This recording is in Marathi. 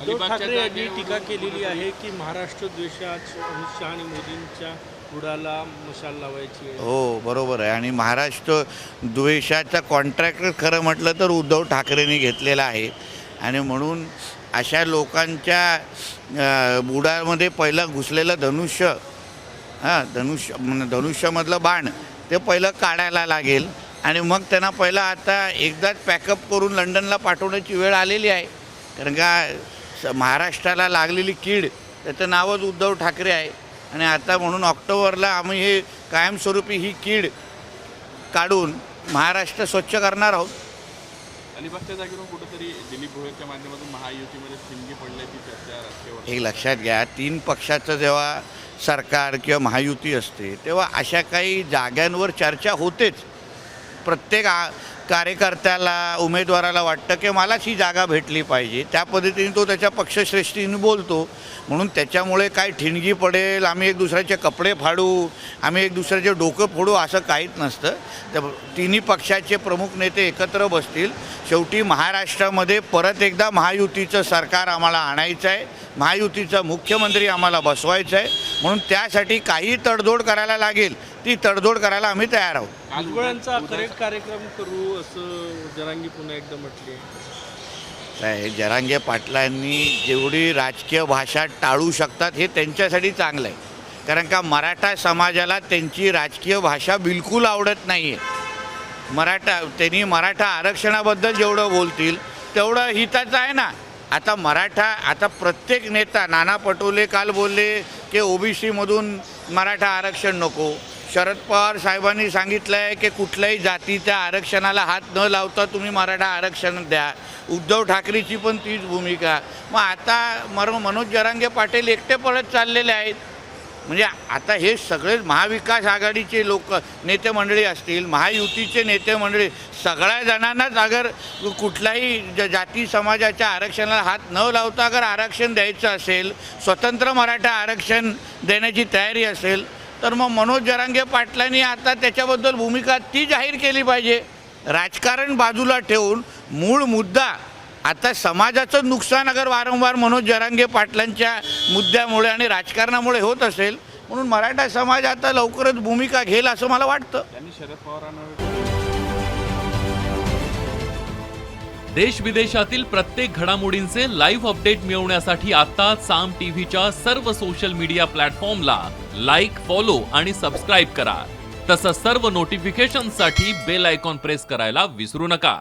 उद्धव ठाकरे यांनी टीका केलेली आहे की महाराष्ट्र द्वेषात अमित शहा आणि मोदींच्या बुडाला मशाल लावायची आहे. हो बरोबर आहे. आणि महाराष्ट्र द्वेषाचा कॉन्ट्रॅक्ट खरं म्हटलं तर उद्धव ठाकरेंनी घेतलेला आहे. आणि म्हणून अशा लोकांच्या बुडामध्ये पहिलं घुसलेलं धनुष्य धनुष्यामधलं बाण ते पहिलं काढायला लागेल. आणि मग त्यांना पहिलं आता एकदाच पॅकअप करून लंडनला पाठवण्याची वेळ आलेली आहे. कारण का महाराष्ट्राला लागलेली कीड त्याचं नावच उद्धव ठाकरे आहे. आणि आता म्हणून ऑक्टोबरला आम्ही हे कायमस्वरूपी ही कीड काढून महाराष्ट्र स्वच्छ करणार आहोत. अलिबागच्या जागेवरून कुठेतरी दिलीप भोयरच्या माध्यमातून महायुतीमध्ये ठिणगी पडल्याची चर्चा राजकीय हे लक्षात घ्या, 3 पक्षाचं जेव्हा सरकार किंवा महायुती असते तेव्हा अशा काही जागांवर चर्चा होतेच. प्रत्येक कार्यकर्त्याला उमेदवाराला वाटतं की मलाच ही जागा भेटली पाहिजे, त्या पद्धतीने तो त्याच्या पक्षश्रेष्ठीने बोलतो. म्हणून त्याच्यामुळे काय ठिणगी पडेल, आम्ही एक दुसऱ्याचे कपडे फाडू, आम्ही एक दुसऱ्याचे डोकं फोडू असं काहीच नसतं. त्या तिन्ही पक्षाचे प्रमुख नेते एकत्र बसतील. शेवटी महाराष्ट्रामध्ये परत एकदा महायुतीचं सरकार आम्हाला आणायचं आहे, महायुतीचा मुख्यमंत्री आम्हाला बसवायचा आहे. म्हणून त्यासाठी काही तडजोड करायला लागेल ती तडजोड करायला आम्ही तयार आहोत. भुजबळांचा करेक्ट कार्यक्रम करू असं जरांगी पुन्हा एकदा म्हटले. काय जरांगे पाटलांनी जेवढी राजकीय भाषा टाळू शकतात हे त्यांच्यासाठी चांगलं आहे. कारण का मराठा समाजाला त्यांची राजकीय भाषा बिलकुल आवडत नाही आहे. त्यांनी मराठा आरक्षणाबद्दल जेवढं बोलतील तेवढं हिताचं आहे ना. आता प्रत्येक नेता, नाना पटोले काल बोलले की ओबीसीमधून मराठा आरक्षण नको. शरद पवार साहेबांनी सांगितलं आहे की कुठल्याही जातीच्या आरक्षणाला हात न लावता तुम्ही मराठा आरक्षण द्या. उद्धव ठाकरेची पण तीच भूमिका. मग आता मनोज जरांगे पाटील एकटे पडत चाललेले आहेत. म्हणजे आता हे सगळे महाविकास आघाडीचे नेते मंडळी असतील, महायुतीचे नेते मंडळी, सगळ्या जणांनाच अगर कुठल्याही जाती समाजाच्या आरक्षणाला हात न लावता अगर आरक्षण द्यायचं असेल, स्वतंत्र मराठा आरक्षण देण्याची तयारी असेल तर मग मनोज जरांगे पाटलांनी आता त्याच्याबद्दल भूमिका ती जाहीर केली पाहिजे. राजकारण बाजूला ठेवून मूळ मुद्दा, आता समाजाचं नुकसान अगर वारंवार मनोज जरांगे पाटलांच्या मुद्द्यामुळे आणि राजकारणामुळे होत असेल, म्हणून मराठा समाज आता लवकरच भूमिका घेईल असं मला वाटतं. त्यांनी शरद पवारांना देश विदेशातील प्रत्येक घडामोडींचे लाईव्ह अपडेट मिळवण्यासाठी आता साम टीव्हीच्या सर्व सोशल मीडिया प्लॅटफॉर्मला लाईक, फॉलो आणि सबस्क्राईब करा. तसंच सर्व नोटिफिकेशनसाठी बेल आयकॉन प्रेस करायला विसरू नका.